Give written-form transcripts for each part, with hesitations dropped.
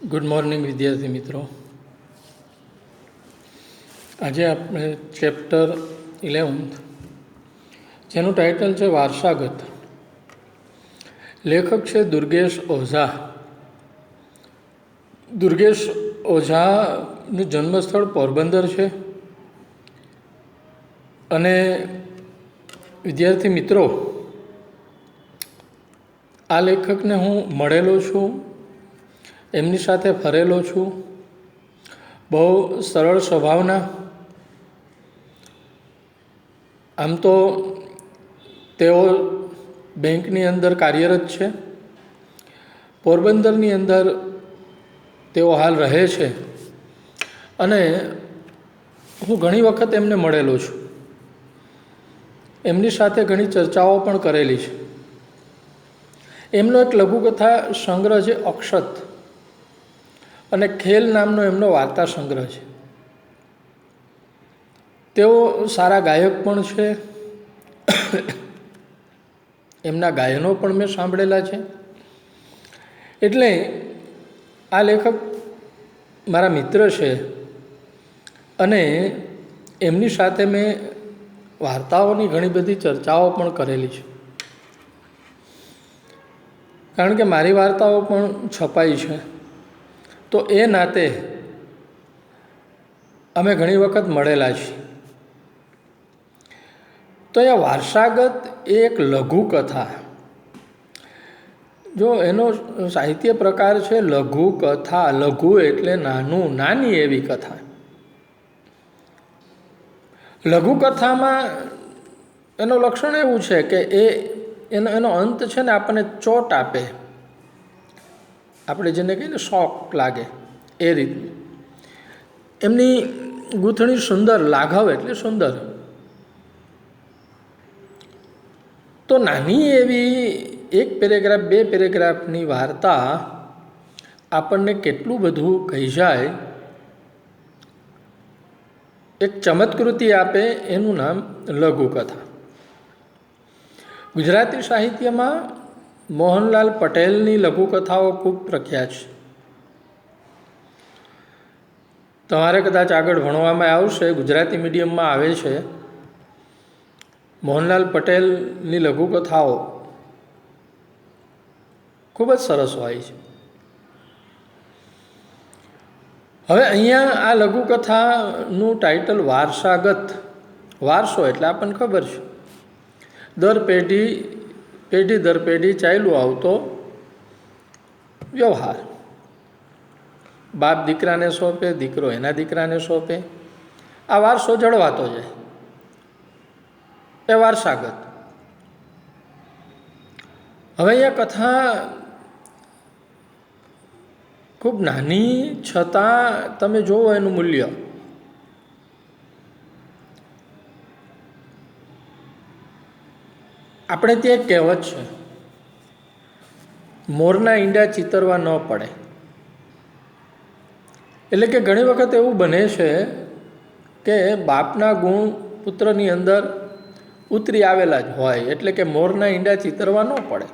Good morning વિદ્યાર્થી મિત્રો. આજે આપણે ચેપ્ટર 11th જેનું ટાઇટલ છે વારસાગત. લેખક છે દુર્ગેશ ઓઝા. દુર્ગેશ ઓઝાનું જન્મસ્થળ પોરબંદર છે અને વિદ્યાર્થી મિત્રો, આ લેખકને હું મળેલો છું, એમની સાથે ફરેલો છું. બહુ સરળ સ્વભાવના. આમ તો તેઓ બેંકની અંદર કાર્યરત છે. પોરબંદરની અંદર તેઓ હાલ રહે છે અને હું ઘણી વખત એમને મળેલો છું. એમની સાથે ઘણી ચર્ચાઓ પણ કરેલી છે. એમનો એક લઘુકથા સંગ્રહ છે અક્ષત, અને ખેલ નામનો એમનો વાર્તા સંગ્રહ છે. તેઓ સારા ગાયક પણ છે. એમના ગાયનો પણ મેં સાંભળેલા છે. એટલે આ લેખક મારા મિત્ર છે અને એમની સાથે મેં વાર્તાઓની ઘણી બધી ચર્ચાઓ પણ કરેલી છે, કારણ કે મારી વાર્તાઓ પણ છપાઈ છે. તો એ નાતે અમે ઘણી વખત મળેલા છીએ. તો એ વારસાગત એ એક લઘુકથા, જો એનો સાહિત્ય પ્રકાર છે લઘુકથા. લઘુ એટલે નાનું, નાની એવી કથા. લઘુકથામાં એનું લક્ષણ એવું છે કે એનો અંત છે ને આપણને ચોટ આપે, આપણે જેને કહીએ ને શોક લાગે એ રીતની. એમની ગૂંથણી સુંદર, લાઘવ એટલે સુંદર. તો નાની એવી એક પેરેગ્રાફ, બે પેરેગ્રાફની વાર્તા આપણને કેટલું બધું કહી જાય, એક ચમત્કૃતિ આપે. એનું નામ લઘુકથા. ગુજરાતી સાહિત્યમાં મોહનલાલ પટેલની લઘુકથાઓ ખૂબ પ્રખ્યાત છે. તમારે કદાચ આગળ ભણવામાં આવશે, ગુજરાતી મીડિયમમાં આવે છે. મોહનલાલ પટેલની લઘુકથાઓ ખૂબ જ સરસ હોય છે. હવે અહીંયા આ લઘુકથાનું ટાઇટલ વારસાગત. વારસો એટલે આપણને ખબર છે, પેઢી દર પેઢી ચાલ્યો આવતો વ્યવહાર. બાપ દીકરાને સોંપે, દીકરો એના દીકરાને સોંપે, આ વારસો જળવાતો જાય, એ વારસાગત. હવે અહીંયા કથા ખૂબ નાની છતાં તમે જુઓ એનું મૂલ્ય. આપણે ત્યાં એક કહેવત છે, મોરના ઈંડા ચિતરવા ન પડે. એટલે કે ઘણી વખત એવું બને છે કે બાપના ગુણ પુત્રની અંદર ઉતરી આવેલા જ હોય, એટલે કે મોરના ઈંડા ચિતરવા ન પડે.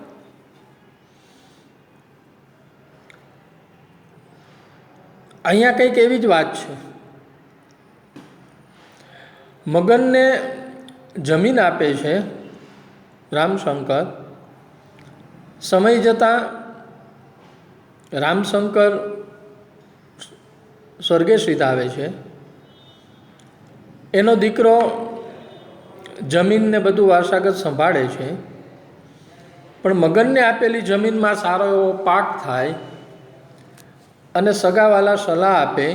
અહીંયા કંઈક એવી જ વાત છે. મગનને જમીન આપે છે રામશંકર. સમય જતાં રામશંકર સ્વર્ગે સિધાવે છે. એનો દીકરો જમીનને બધું વારસાગત સંભાળે છે, પણ મગનને આપેલી જમીનમાં સારો એવો પાક થાય અને સગાવાલા સલાહ આપે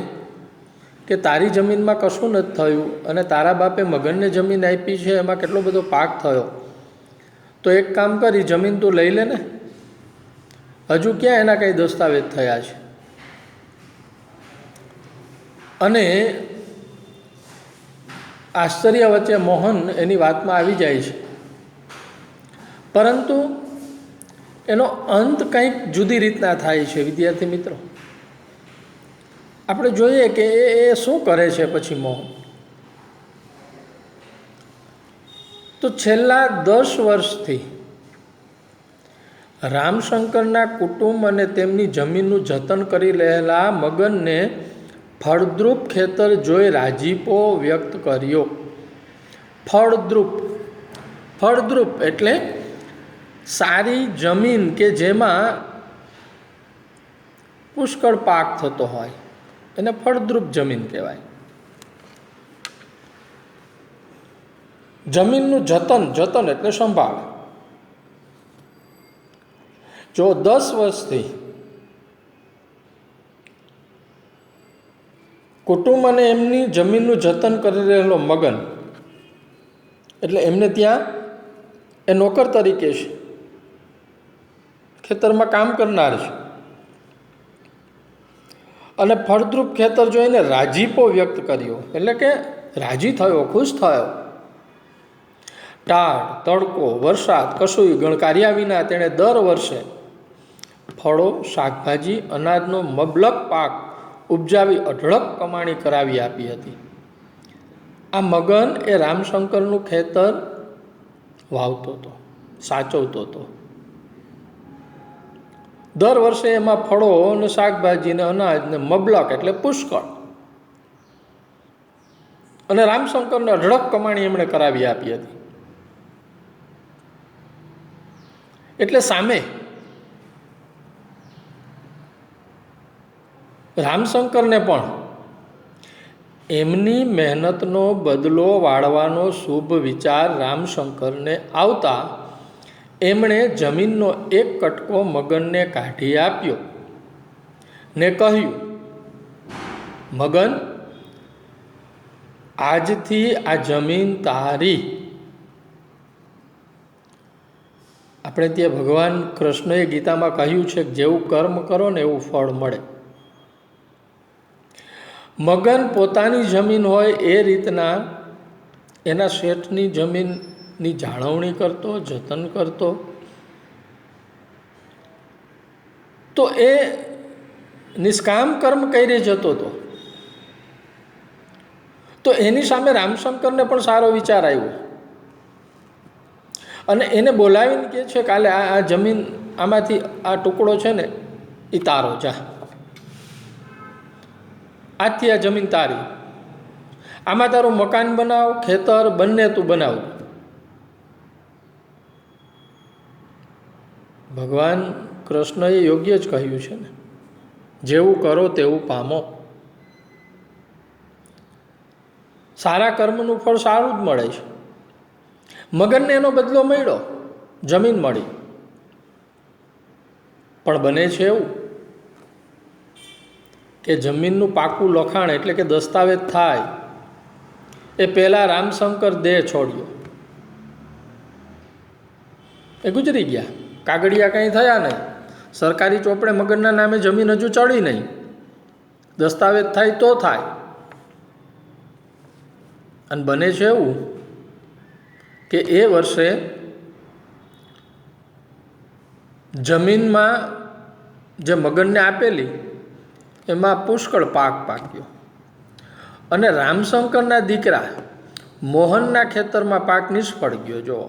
કે તારી જમીનમાં કશું નથી થયું અને તારા બાપે મગનને જમીન આપી છે, એમાં કેટલો બધો પાક થયો. તો એક કામ કરી, જમીન તું લઈ લે ને. હજુ ક્યાં એના કંઈ દસ્તાવેજ થયા છે. અને આશ્ચર્ય વચ્ચે મોહન એની વાતમાં આવી જાય છે, પરંતુ એનો અંત કંઈક જુદી રીતના થાય છે. વિદ્યાર્થી મિત્રો, આપણે જોઈએ કે એ શું કરે છે પછી મોહન. તો છેલ્લા 10 વર્ષથી રામશંકરના કુટુંબ અને તેમની જમીનનું જતન કરી રહેલા મગનને ફળદ્રુપ ખેતર જોઈ રાજીપો વ્યક્ત કર્યો. ફળદ્રુપ, ફળદ્રુપ એટલે સારી જમીન કે જેમાં પુષ્કળ પાક થતો હોય એને ફળદ્રુપ જમીન કહેવાય. જમીનનું જતન, જતન એટલે સંભાળ. જો 10 વર્ષથી કુટુંબ અને એમની જમીનનું જતન કરી રહેલો મગન, એટલે એમને ત્યાં એ નોકર તરીકે છે, ખેતરમાં કામ કરનાર છે, અને ફળદ્રુપ ખેતર જોઈને રાજીપો વ્યક્ત કર્યો, એટલે કે રાજી થયો, ખુશ થયો. ટાઢ, તડકો, વરસાદ કશુંય ગણકાર્યા વિના તેણે દર વર્ષે ફળો, શાકભાજી, અનાજનો મબલક પાક ઉપજાવી અઢળક કમાણી કરાવી આપી હતી. આ મગન એ રામશંકરનું ખેતર વાવતો હતો, સાચવતો હતો. દર વર્ષે એમાં ફળો અને શાકભાજી ને અનાજ ને મબલક એટલે પુષ્કળ, અને રામશંકરને અઢળક કમાણી એમણે કરાવી આપી હતી. એટલે સામે રામશંકરને પણ એમની મહેનતનો બદલો વાળવાનો શુભ વિચાર રામશંકરને આવતા એમણે જમીનનો એક કટકો મગનને કાઢી આપ્યો ને કહ્યું, મગન, આજથી આ જમીન તારી. આપણે ત્યાં ભગવાન કૃષ્ણએ ગીતામાં કહ્યું છે કે જેવું કર્મ કરો ને એવું ફળ મળે. મગન પોતાની જમીન હોય એ રીતના એના શેઠની જમીનની જાળવણી કરતો, જતન કરતો. તો એ નિષ્કામ કર્મ કરી જતો હતો. તો એની સામે રામશંકરને પણ સારો વિચાર આવ્યો અને એને બોલાવીને કહે છે, કાલે આ જમીન, આમાંથી આ ટુકડો છે ને એ તારો, જા, આજથી આ જમીન તારી, આમાં તારું મકાન બનાવ, ખેતર બંને તું બનાવ. ભગવાન કૃષ્ણએ યોગ્ય જ કહ્યું છે ને, જેવું કરો તેવું પામો. સારા કર્મનું ફળ સારું જ મળે છે. મગનને એનો બદલો મળ્યો, જમીન મળી. પણ બને છે એવું કે જમીનનું પાકું લખાણ એટલે કે દસ્તાવેજ થાય એ પહેલાં રામશંકર દેહ છોડ્યો, એ ગુજરી ગયા, કાગળિયા કંઈ થયા નહીં, સરકારી ચોપડે મગનના નામે જમીન હજુ ચડી નહીં, દસ્તાવેજ થાય તો થાય. અને બને છે એવું કે એ વર્ષે જમીનમાં જે મગનને આપેલી એમાં પુષ્કળ પાક પાક્યો, અને રામશંકરના દીકરા મોહનના ખેતરમાં પાક નિષ્ફળ ગયો. જો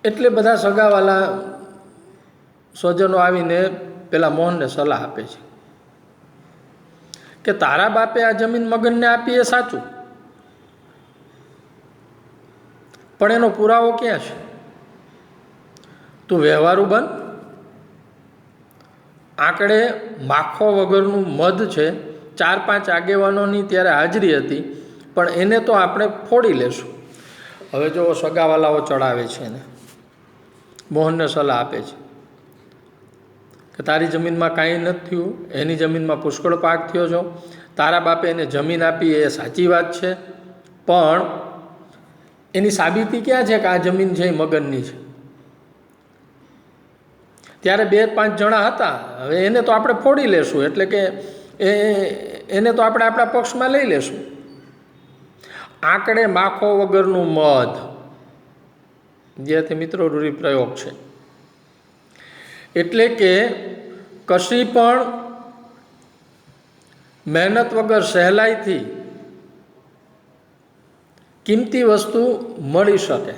એટલે બધા સગાવાલા સ્વજનો આવીને પેલા મોહનને સલાહ આપે છે કે તારા બાપે આ જમીન મગનને આપી એ સાચું, પણ એનો પુરાવો ક્યાં છે? તું વ્યવહારું બન. આંકડે માખો વગરનું મધ છે, 4-5 આગેવાનોની ત્યારે હાજરી હતી, પણ એને તો આપણે ફોડી લેશું. હવે જો સગાવાલાઓ ચડાવે છે એને, મોહનને સલાહ આપે છે કે તારી જમીનમાં કાંઈ નથી થયું, એની જમીનમાં પુષ્કળ પાક થયો છો, તારા બાપે એને જમીન આપી એ સાચી વાત છે, પણ એની સાબિતી ક્યાં છે કે આ જમીન છે એ મગનની છે? ત્યારે 2-5 જણા હતા, હવે એને તો આપણે ફોડી લેશું, એટલે કે એને તો આપણે આપણા પક્ષમાં લઈ લેશું. આંકડે માખો વગરનું મધ, વિદ્યાર્થી મિત્રો રૂઢિપ્રયોગ છે. એટલે કે કશી પણ મહેનત વગર સહેલાઈથી કિંમતી વસ્તુ મળી શકે.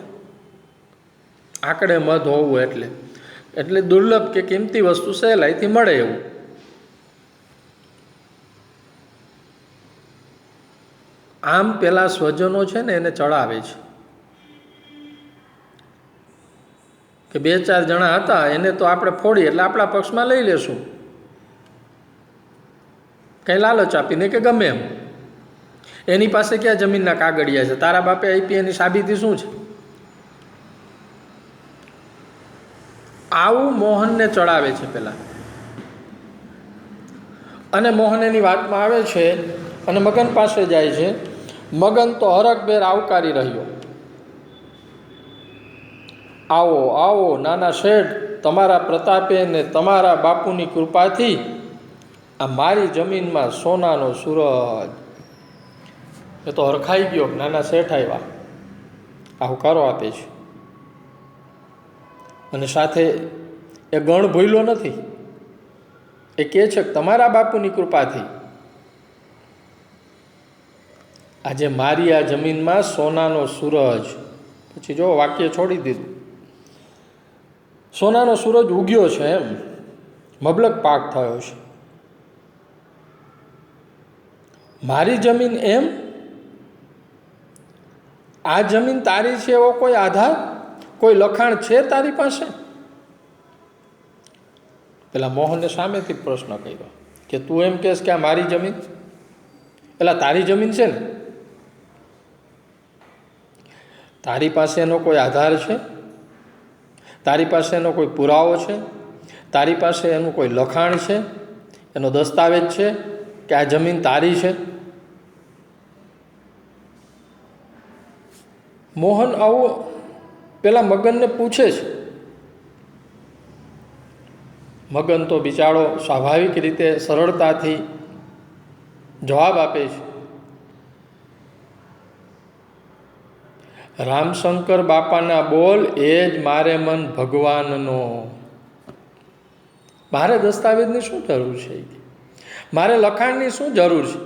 આંકડે મધ હોવું એટલે દુર્લભ કે કિંમતી વસ્તુ સહેલાઈથી મળે એવું. આમ પેલા સ્વજનો છે ને એને ચડાવે છે કે 2-4 જણા હતા એને તો આપણે ફોડી એટલે આપણા પક્ષમાં લઈ લેશું, કંઈ લાલચ આપીને કે ગમે એમ. એની પાસે ક્યાં જમીનના કાગળિયા છે, તારા બાપે આપી એની સાબિતી શું છે? આવું મોહનને ચડાવે છે પેલા. અને મોહન એની વાતમાં આવે છે અને મગન પાસે જાય છે. મગન તો હરખભેર આવકારી રહ્યો. આવો આવો નાના શેઠ, તમારા પ્રતાપે ને તમારા બાપુની કૃપાથી આ મારી જમીનમાં સોનાનો સૂરજ. એ તો હરખાઈ ગયો, નાના શેઠ આવ્યા, આવકારો આપે છે. અને સાથે એ ગણ ભૂલ્યો નથી, એ કહે છે કે તમારા બાપુની કૃપાથી આજે મારી આ જમીનમાં સોનાનો સૂરજ. પછી જો વાક્ય છોડી દીધું, સોનાનો સૂરજ ઉગ્યો છે એમ, મબલક પાક થયો છે. મારી જમીન એમ? આ જમીન તારી છે એવો કોઈ આધાર, કોઈ લખાણ છે તારી પાસે? પેલા મોહને સામેથી પ્રશ્ન કર્યો કે તું એમ કહેશ કે આ મારી જમીન, પેલા તારી જમીન છે ને, તારી પાસે એનો કોઈ આધાર છે? તારી પાસે એનો કોઈ પુરાવો છે? તારી પાસે એનું કોઈ લખાણ છે, એનો દસ્તાવેજ છે કે આ જમીન તારી છે? મોહન આવું પેલા મગનને પૂછે છે. મગન તો બિચારો સ્વાભાવિક રીતે સરળતાથી જવાબ આપે છે. રામશંકર બાપાના બોલ એ જ મારે મન ભગવાનનો. મારે દસ્તાવેજની શું જરૂર છે? મારે લખાણની શું જરૂર છે?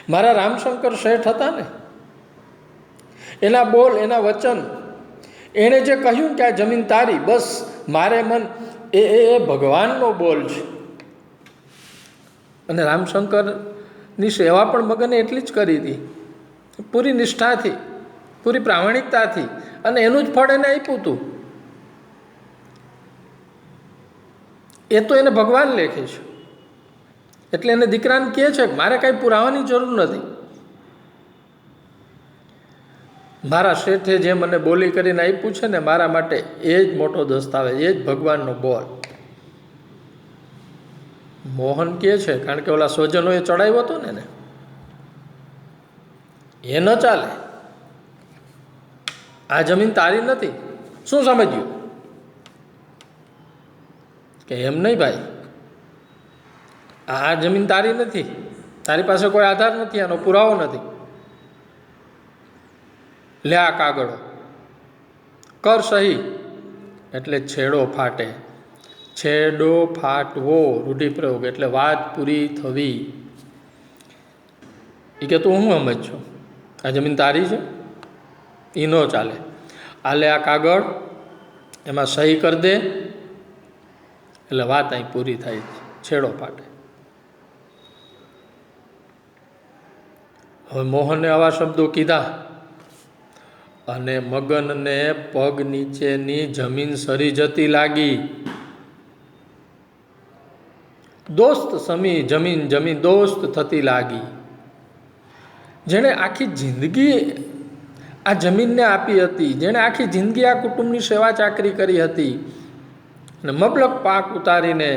મારા રામશંકર શેઠ હતા ને, એના બોલ, એના વચન, એણે જે કહ્યું કે આ જમીન તારી, બસ મારે મન એ ભગવાનનો બોલ છે. અને રામશંકરની સેવા પણ મગને એટલી જ કરી હતી, પૂરી નિષ્ઠાથી, પૂરી પ્રામાણિકતાથી, અને એનું જ ફળ એને આપ્યું હતું. એ તો એને ભગવાન લેખે છે. એટલે એને દીકરાને કહે છે કે મારે કાંઈ પુરાવાની જરૂર નથી. મારા શેઠે જે મને બોલી કરીને આપ્યું છે ને, મારા માટે એ જ મોટો દસ્તાવેજ, એ જ ભગવાનનો બોલ. મોહન કહે છે, કારણ કે ઓલા સ્વજનોએ ચડાવ્યો હતો ને, એ ન ચાલે, આ જમીન તારી નથી. શું સમજ્યું? કે એમ નહીં ભાઈ, આ જમીન તારી નથી, તારી પાસે કોઈ આધાર નથી, આનો પુરાવો નથી. લે આ કાગળો, કર સહી. એટલે છેડો ફાટે. છેડો ફાટવો રૂઢિપ્રયોગ એટલે વાત પૂરી થવી. એ કે તું હું સમજ છો, આ જમીન તારી છે? એ ન ચાલે. આ લે આ કાગળ, એમાં સહી કરી દે એટલે વાત અહીં પૂરી થાય, છેડો ફાટે. હવે મોહને આવા શબ્દો કીધા અને મગનને પગ નીચેની જમીન સરી જતી લાગી. દોસ્ત સમી જમીન જમીન દોસ્ત થતી લાગી. જેણે આખી જિંદગી આ જમીનને આપી હતી, જેણે આખી જિંદગી આ કુટુંબની સેવા ચાકરી કરી હતી અને મબલક પાક ઉતારીને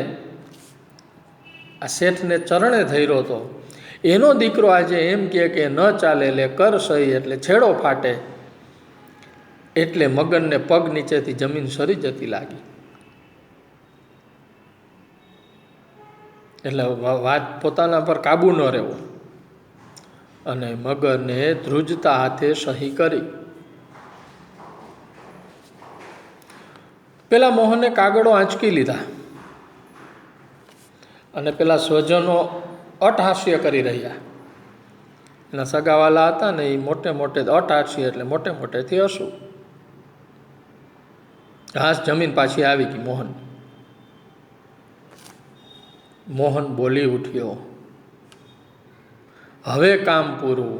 આ શેઠને ચરણે ધર્યો હતો, એનો દીકરો આજે એમ કે ન ચાલે, લે કર સહી એટલે છેડો ફાટે. એટલે મગનને પગ નીચેથી જમીન સરી જતી લાગી. એટલે વાત પોતાના પર કાબુ ન રહેવો અને મગને ધ્રુજતા હાથે સહી કરી. પેલા મોહને કાગળો આંચકી લીધા અને પેલા સ્વજનો અટહાસ્ય કરી રહ્યા. એના સગાવાલા હતા ને, એ મોટે મોટે અટહાસ્ય એટલે મોટે મોટેથી હસવું. ઘાસ જમીન પાછી આવી ગઈ. મોહન બોલી ઉઠ્યો, હવે કામ પૂરું.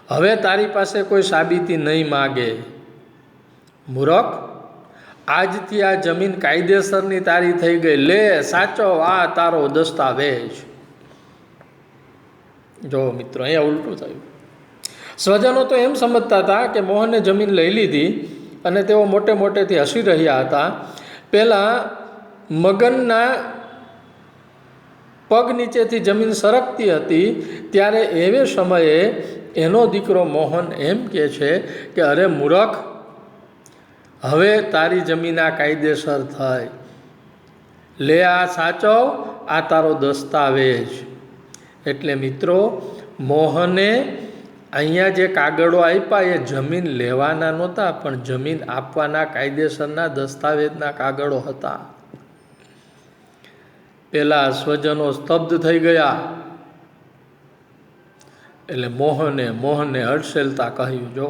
હવે તારી પાસે કોઈ સાબિતી નહીં માગે. મૂરખ, આજથી આ જમીન કાયદેસરની તારી થઈ ગઈ. લે સાચો આ તારો દસ્તાવેજ. જો મિત્રો, અહીંયા ઉલટું થયું. સ્વજનો તો એમ સમજતા હતા કે મોહને જમીન લઈ લીધી અને તેઓ મોટે મોટેથી હસી રહ્યા હતા. પહેલાં મગનના પગ નીચેથી જમીન સરકતી હતી ત્યારે એવે સમયે એનો દીકરો મોહન એમ કહે છે કે અરે મૂરખ, હવે તારી જમીન આ કાયદેસર થઈ. લે આ સાચવ, આ તારો દસ્તાવેજ. એટલે મિત્રો, મોહને અહીંયા જે કાગળો આપ્યા એ જમીન લેવાના નહોતા, પણ જમીન આપવાના કાયદેસરના દસ્તાવેજના કાગળો હતા. પેલા સ્વજનો સ્તબ્ધ થઈ ગયા. એટલે મોહને હર્ષેલતા કહ્યું, જો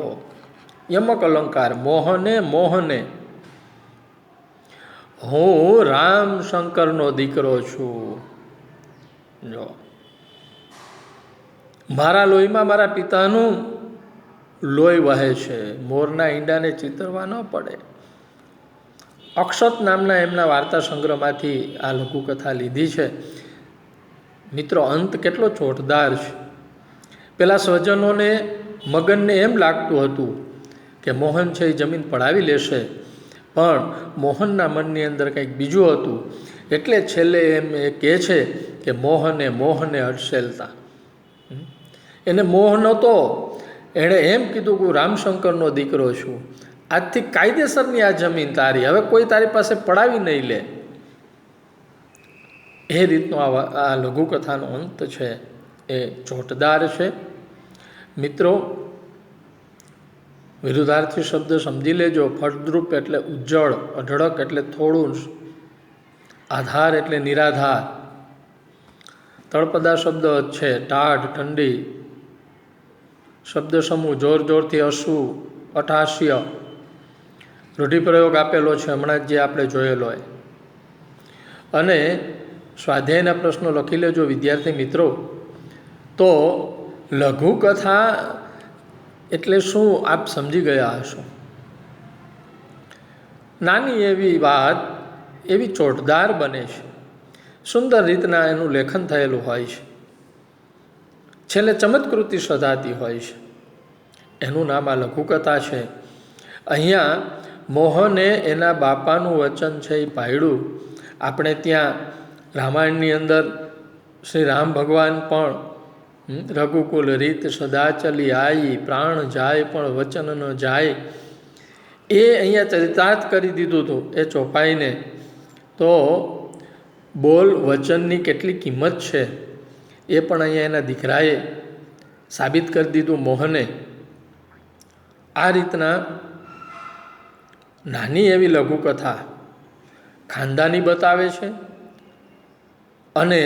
યમક અલંકાર, મોહને હું રામશંકરનો દીકરો છું. જો મારા લોહીમાં મારા પિતાનું લોહી વહે છે. મોરના ઈંડાને ચિતરવા ન પડે. અક્ષત નામના એમના વાર્તા સંગ્રહમાંથી આ લઘુકથા લીધી છે. મિત્રો, અંત કેટલો ચોટદાર છે. પેલા સ્વજનોને મગનને એમ લાગતું હતું કે મોહન છે એ જમીન પડાવી લેશે, પણ મોહનના મનની અંદર કંઈક બીજું હતું. એટલે છેલ્લે એમ એ કહે છે કે મોહને હર્ષેલતા. એને મોહ નહોતો. એણે એમ કીધું કે હું રામશંકરનો દીકરો છું. આજથી કાયદેસરની આ જમીન તારી, હવે કોઈ તારી પાસે પડાવી નહીં લે. એ રીતનો આ લઘુકથાનો અંત છે એ ચોટદાર છે. મિત્રો, વિરુદ્ધાર્થી શબ્દ સમજી લેજો. ફળદ્રુપ એટલે ઉજ્જળ, અઢળક એટલે થોડું, આધાર એટલે નિરાધાર. તળપદા શબ્દ છે ટાઢ, ઠંડી. શબ્દ સમૂહ જોર જોરથી હસવું, અટ્ટહાસ્ય. રૂઢિપ્રયોગ આપેલો છે હમણાં જે આપણે જોયેલો હોય. અને સ્વાધ્યાયના પ્રશ્નો લખી લેજો વિદ્યાર્થી મિત્રો. તો લઘુકથા એટલે શું આપ સમજી ગયા હશો. નાની એવી વાત એવી ચોટદાર બને છે. સુંદર રીતના એનું લેખન થયેલું હોય છે. છેલ્લે ચમત્કૃતિ સધાતી હોય છે. એનું નામ આ લઘુકથા છે. અહીંયા મોહને એના બાપાનું વચન છે એ પાળ્યું. આપણે ત્યાં રામાયણની અંદર શ્રી રામ ભગવાન પણ રઘુકુલ રીત સદા ચલી આવી, પ્રાણ જાય પણ વચન ન જાય, એ અહીંયા ચરિતાર્થ કરી દીધું હતું એ ચોપાઈને. તો બોલ વચનની કેટલી કિંમત છે એ પણ અહીંયા એના દીકરાએ સાબિત કરી દીધું મોહને. આ રીતના નાની એવી લઘુકથા ખાનદાની બતાવે છે અને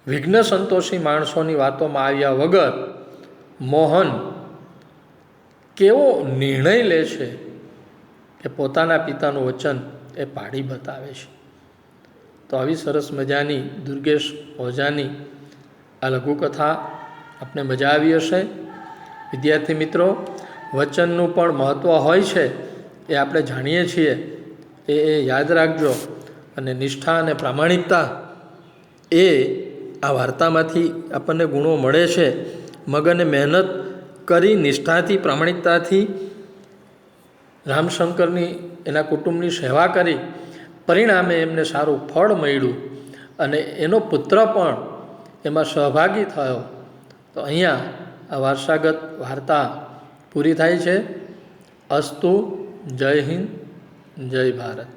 વિઘ્ન સંતોષી માણસોની વાતોમાં આવ્યા વગર મોહન કેવો નિર્ણય લે છે કે પોતાના પિતાનું વચન એ પાડી બતાવે છે. તો આવી સરસ મજાની દુર્ગેશ ઓઝાની આ લઘુકથા આપને મજા આવી હશે. વિદ્યાર્થી મિત્રો, વચનનું પણ મહત્ત્વ હોય છે એ આપણે જાણીએ છીએ. એ યાદ રાખજો. અને નિષ્ઠા અને પ્રામાણિકતા એ આ વાર્તામાંથી આપણને ગુણો મળે છે. મગને મહેનત કરી નિષ્ઠાથી, પ્રામાણિકતાથી રામશંકરની એના કુટુંબની સેવા કરી. પરિણામે એમને સારું ફળ મળ્યું અને એનો પુત્ર પણ એમાં સહભાગી થયો. તો અહીંયા આ વારસાગત વાર્તા પૂરી થાય છે. અસ્તુ. જય હિન્દ, જય ભારત.